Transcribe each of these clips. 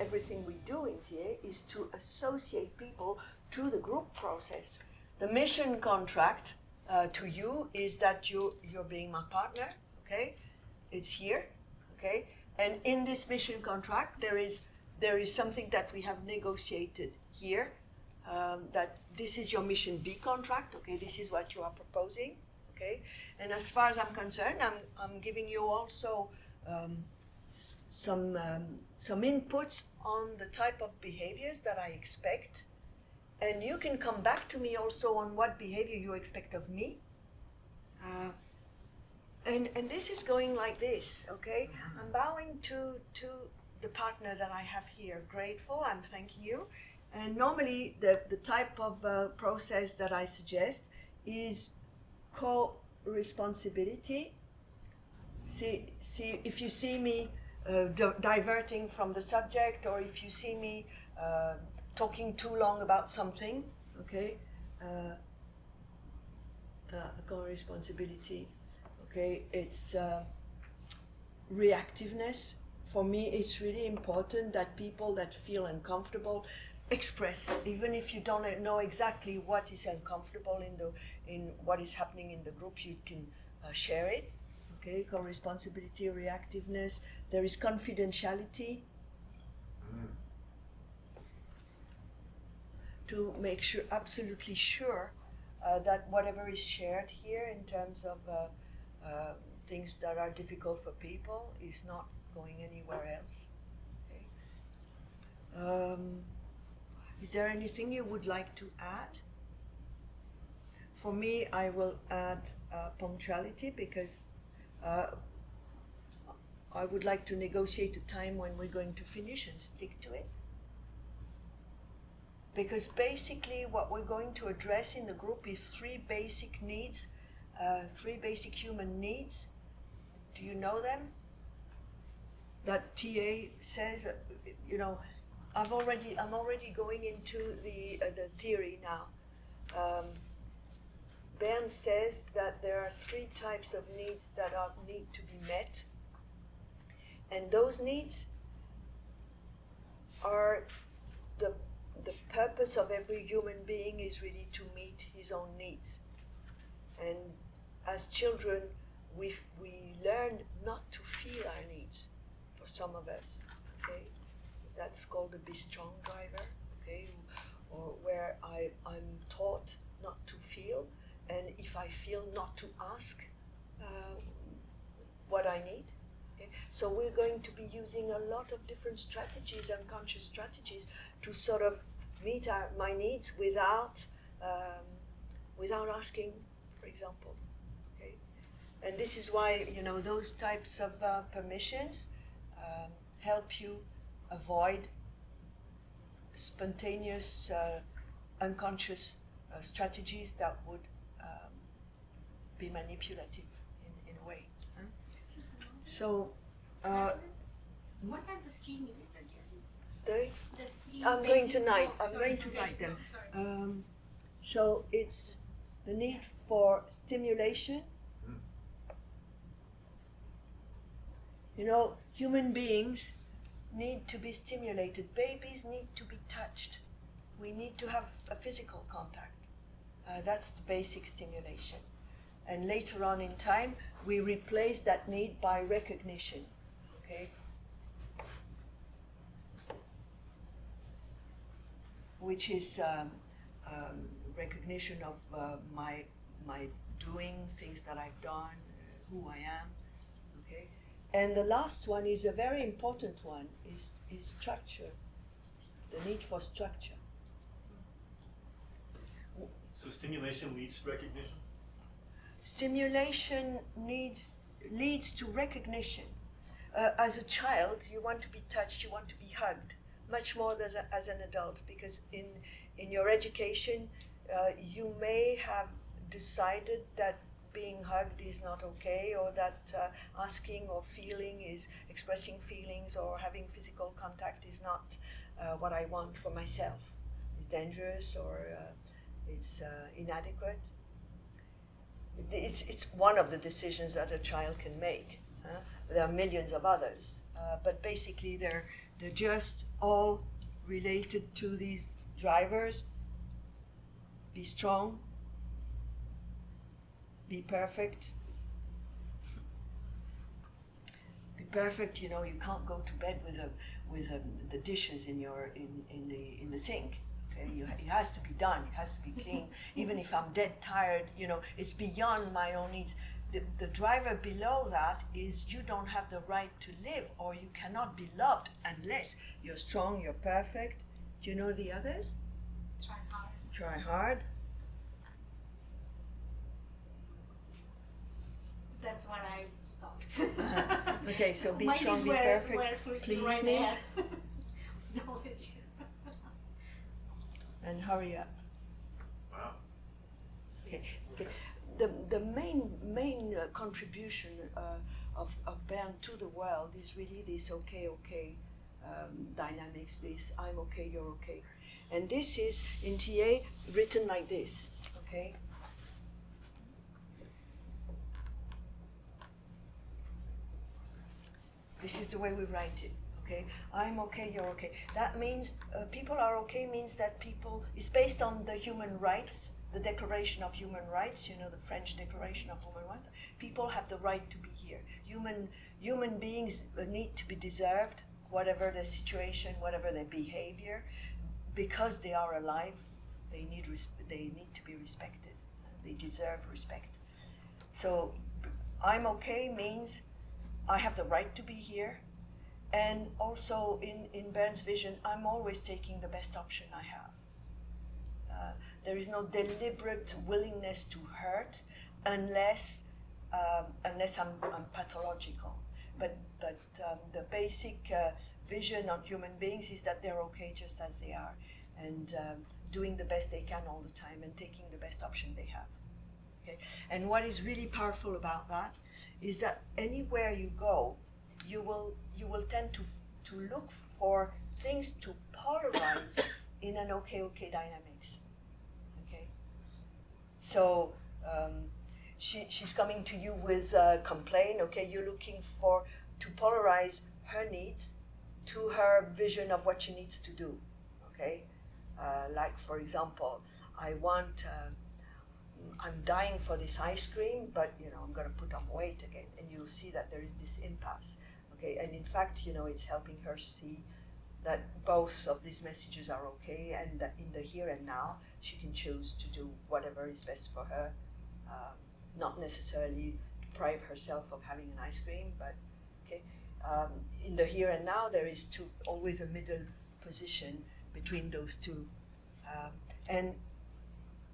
everything we do in TA is to associate people to the group process. The mission contract to you is that you're being my partner, okay? It's here, okay? And in this mission contract, there is something that we have negotiated here, that this is your mission B contract, okay? This is what you are proposing, okay? And as far as I'm concerned, I'm giving you also some inputs on the type of behaviors that I expect, and you can come back to me also on what behavior you expect of me. And this is going like this, okay? I'm bowing to the partner that I have here. Grateful, I'm thanking you. And normally the type of process that I suggest is co-responsibility. See if you see me diverting from the subject, or if you see me talking too long about something, okay? Co-responsibility. Okay, it's reactiveness. For me, it's really important that people that feel uncomfortable express, even if you don't know exactly what is uncomfortable in what is happening in the group, you can share it. Okay, co-responsibility, reactiveness. There is confidentiality. To make sure, absolutely sure, that whatever is shared here in terms of things that are difficult for people is not going anywhere else. Okay. Is there anything you would like to add? For me, I will add punctuality, because I would like to negotiate a time when we're going to finish and stick to it. Because basically what we're going to address in the group is three basic needs, three basic human needs. Do you know them? That TA says, I'm already going into the theory now. Ben says that there are three types of needs that need to be met, and those needs are the purpose of every human being is really to meet his own needs. And as children, we learn not to feel our needs, for some of us, okay? That's called the be strong driver, okay? Or where I'm taught not to feel, and if I feel, not to ask what I need. Okay? So we're going to be using a lot of different strategies, unconscious strategies, to sort of meet my needs without asking, for example. Okay? And this is why, those types of permissions help you avoid spontaneous, unconscious strategies that would be manipulative in a way. Huh? So, what are the three needs again? I'm going to write them. So it's the need for stimulation. Human beings need to be stimulated. Babies need to be touched. We need to have a physical contact. That's the basic stimulation. And later on in time, we replace that need by recognition. Okay? Which is recognition of my doing, things that I've done, who I am. Okay? And the last one is a very important one, is structure. The need for structure. So stimulation leads to recognition? Stimulation leads to recognition. As a child, you want to be touched, you want to be hugged, much more as an adult, because in your education, you may have decided that being hugged is not okay, or that asking or expressing feelings or having physical contact is not what I want for myself. It's dangerous, or it's inadequate. It's one of the decisions that a child can make. There are millions of others, but basically they're just all related to these drivers. Be strong, be perfect. Be perfect. You can't go to bed with the dishes in the sink. Okay, it has to be done. It has to be clean. Even if I'm dead tired, it's beyond my own needs. The driver below that is you don't have the right to live, or you cannot be loved unless you're strong, you're perfect. Do you know the others? Try hard. Try hard. That's when I stopped. Okay, so be My strong, needs be perfect. were fulfilled Please right me. there. Knowledge. And hurry up. Wow. Okay. The main contribution of Bern to the world is really this okay dynamics, this I'm okay, you're okay. And this is in TA written like this, okay? This is the way we write it, okay? I'm okay, you're okay. That means people are okay means that it's based on the human rights, the Declaration of Human Rights, the French Declaration of Human Rights. People have the right to be here. Human beings need to be deserved, whatever the situation, whatever their behavior, because they are alive. They need to be respected. They deserve respect. So, I'm okay means I have the right to be here, and also in Bern's vision, I'm always taking the best option I have. There is no deliberate willingness to hurt unless I'm pathological. But the basic vision on human beings is that they're okay just as they are, and doing the best they can all the time and taking the best option they have. Okay? And what is really powerful about that is that anywhere you go, you will tend to look for things to polarize in an okay dynamics. Okay? So she's coming to you with a complaint. Okay, you're looking to polarize her needs to her vision of what she needs to do. Okay, like for example, I'm dying for this ice cream, but I'm going to put on weight again, and you'll see that there is this impasse. Okay, and in fact, it's helping her see that both of these messages are okay, and that in the here and now, she can choose to do whatever is best for her, not necessarily deprive herself of having an ice cream, but okay. In the here and now, there is always a middle position between those two, and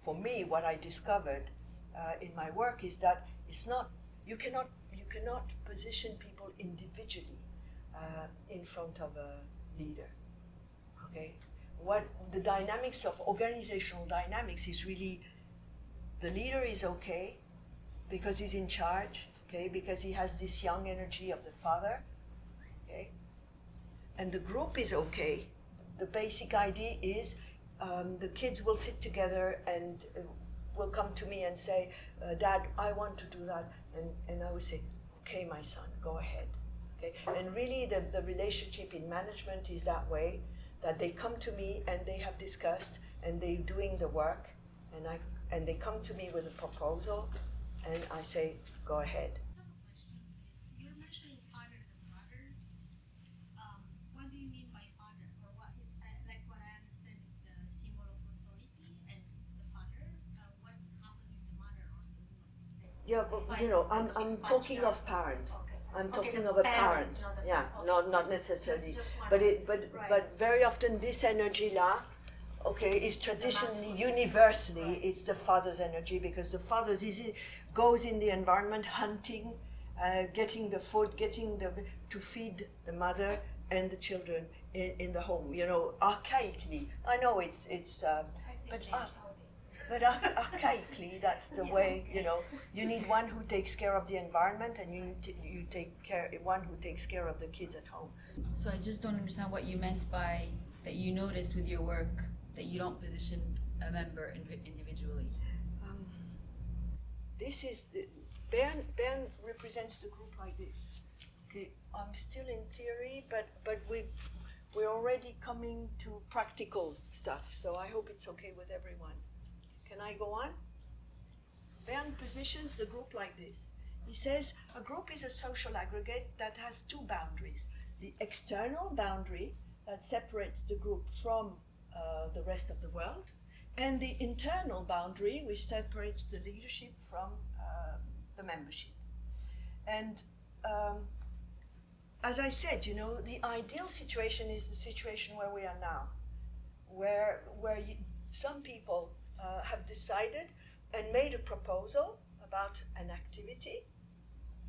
for me, what I discovered in my work is that you cannot position people individually in front of a leader. Okay, what the dynamics of organizational dynamics is really the leader is okay because he's in charge. Okay, because he has this young energy of the father. Okay, and the group is okay. The basic idea is. The kids will sit together and will come to me and say, Dad, I want to do that. And I will say, okay, my son, go ahead. Okay? And really the relationship in management is that way, that they come to me and they have discussed and they're doing the work and they come to me with a proposal and I say, go ahead. I have a question, please. You're mentioning fathers and mothers. What do you mean by father? Or what it's like what I understand is the symbol of authority and it's the father. What happened with the mother or the woman? Yeah, but I'm talking of parent. Okay. I'm Okay, talking the of a parent, parent. not the Yeah, father. not necessarily. Just one. But very often this energy là, okay, is traditionally universally it's the father's energy because the father goes in the environment hunting, getting the food, to feed the mother and the children in the home. Archaically. I know it's but archaically, that's the way, you need one who takes care of the environment and you take care, one who takes care of the kids at home. So I just don't understand what you meant by that you noticed with your work that you don't position a member individually. This is, Bern represents the group like this. Okay, I'm still in theory, but we're already coming to practical stuff, so I hope it's okay with everyone. Can I go on? Bern positions the group like this. He says a group is a social aggregate that has two boundaries. The external boundary that separates the group from the rest of the world, and the internal boundary which separates the leadership from the membership. And as I said, the ideal situation is the situation where we are now, where some people have decided and made a proposal about an activity,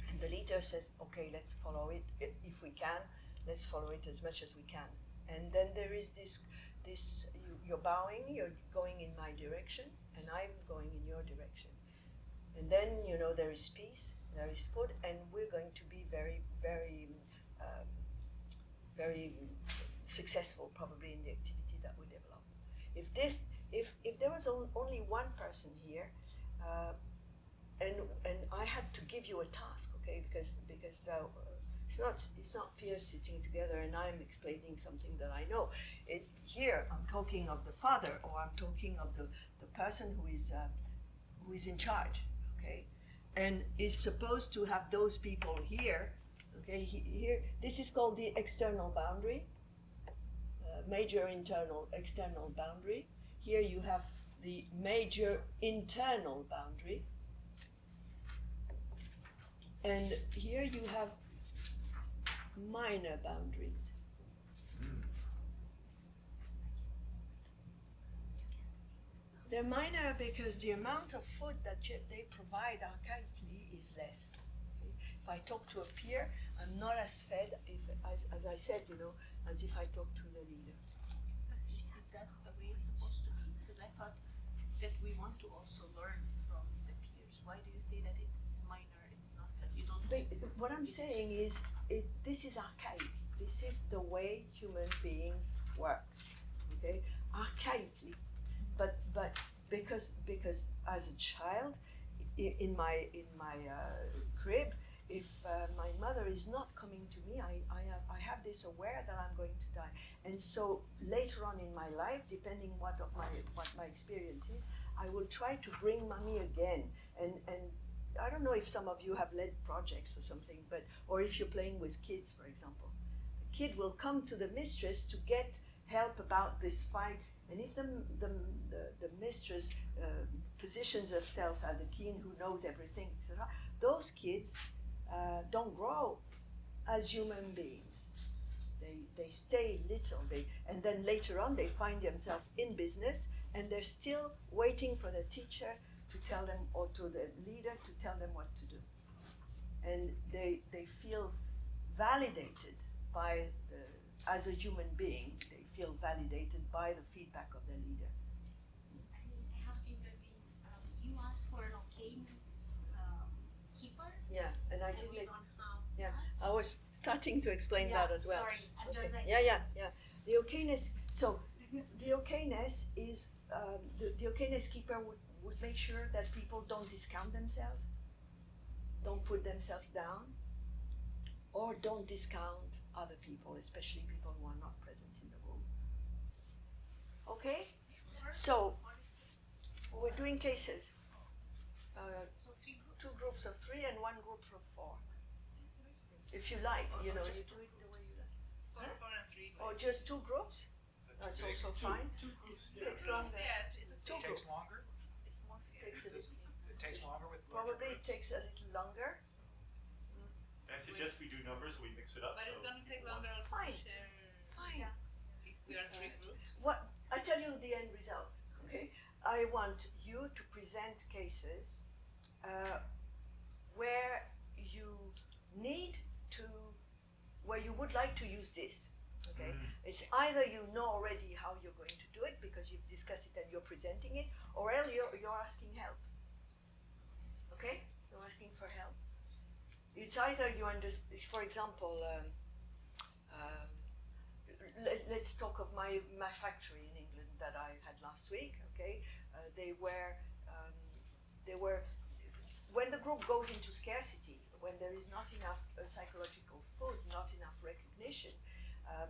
and the leader says, okay, let's follow it if we can, let's follow it as much as we can. And then there is this you're bowing, you're going in my direction, and I'm going in your direction. And then, there is peace, there is food, and we're going to be very, very, very successful probably in the activity that we develop. If there was only one person here, and I had to give you a task, okay, because it's not peers sitting together and I'm explaining something that I know. Here I'm talking of the father, or I'm talking of the person who is in charge, okay, and is supposed to have those people here, okay. Here, this is called the external boundary, major internal external boundary. Here you have the major internal boundary, and here you have minor boundaries. They're minor because the amount of food that they provide archaically is less. Okay? If I talk to a peer, I'm not as fed, as I said, as if I talk to the leader. Is that the way it's supposed to be? Because I thought that we want to also learn from the peers. Why do you say that it's minor? It's not that you don't. What I'm saying is, this is archaic. This is the way human beings work. Okay, archaically. But because as a child, in my crib, if my mother is not coming to me, I have this aware that I'm going to die. And so later on in my life, depending what my experience is, I will try to bring mommy again. And I don't know if some of you have led projects or something, or if you're playing with kids, for example. A kid will come to the mistress to get help about this fight. And if the mistress positions herself as the king who knows everything, etc., those kids don't grow as human beings. They stay little, and then later on they find themselves in business, and they're still waiting for the teacher to tell them, or to the leader to tell them what to do. And they feel validated by as a human being. They feel validated by the feedback of their leader. I have to intervene. You asked for an okayness keeper. Yeah, and I did. We don't have. Yeah, that. I was starting to explain that as well. Sorry, I'm Okay. just like. Yeah. The okayness. So the okayness is the okayness keeper would make sure that people don't discount themselves, don't put themselves down, or don't discount other people, especially people who are not present in the room. Okay? So, we're doing cases. So 3 groups. 2 groups of 3 and 1 group of 4. If you like, you do it the way you like. 4 and 3. Or just 2 groups? That's also fine. Two groups. Takes longer. Two It takes groups. longer? It's more fair. Takes a little. It takes longer with larger Probably it groups? takes a little longer. And I suggest we do numbers, so we mix it up. But it's so gonna take one- longer also Fine. to share. Fine. If we are 3 groups. What I tell you the end result. Okay, I want you to present cases where you need to, where you would like to use this. Okay, it's either you know already how you're going to do it because you've discussed it and you're presenting it, or else you're asking help. Okay, you're asking for help. It's either you understand. For example. Let's talk of my factory in England that I had last week. Okay, they were when the group goes into scarcity, when there is not enough psychological recognition,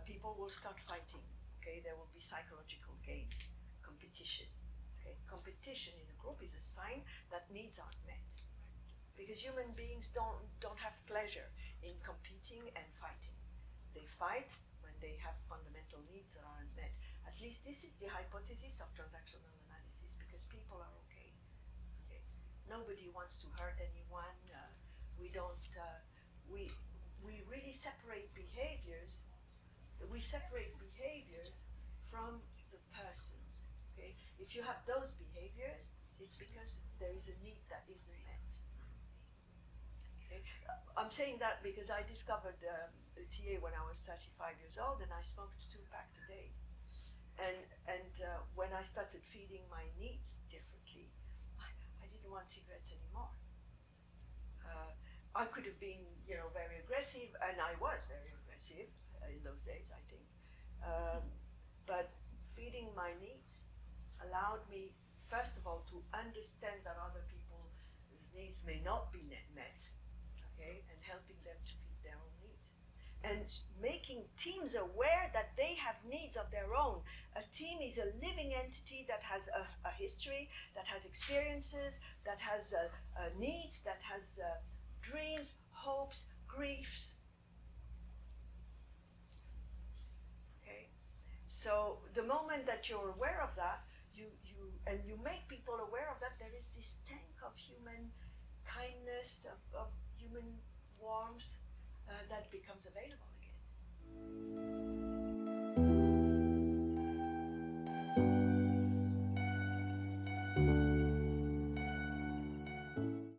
people will start fighting. Okay, there will be psychological gains, competition. Okay, competition in a group is a sign that needs aren't met, because human beings don't have pleasure in competing and fighting. They fight when they have fundamental needs that aren't met. At least this is the hypothesis of transactional analysis, because people are okay. Okay, nobody wants to hurt anyone. We don't. We really separate behaviors. We separate behaviors from the person. Okay, if you have those behaviors, it's because there is a need that isn't met. Okay? I'm saying that because I discovered TA when I was 35 years old, and I smoked 2 packs a day. And when I started feeding my needs differently, I didn't want cigarettes anymore. I could have been, very aggressive, and I was very aggressive in those days, I think. But feeding my needs allowed me, first of all, to understand that other people's needs may not be met, okay, and helping them to feed their own needs. And making teams aware that they have needs of their own. A team is a living entity that has a history, that has experiences, that has needs, that has dreams, hopes, griefs. Okay, so the moment that you're aware of that, you make people aware of that, there is this tank of human kindness, of human warmth that becomes available again.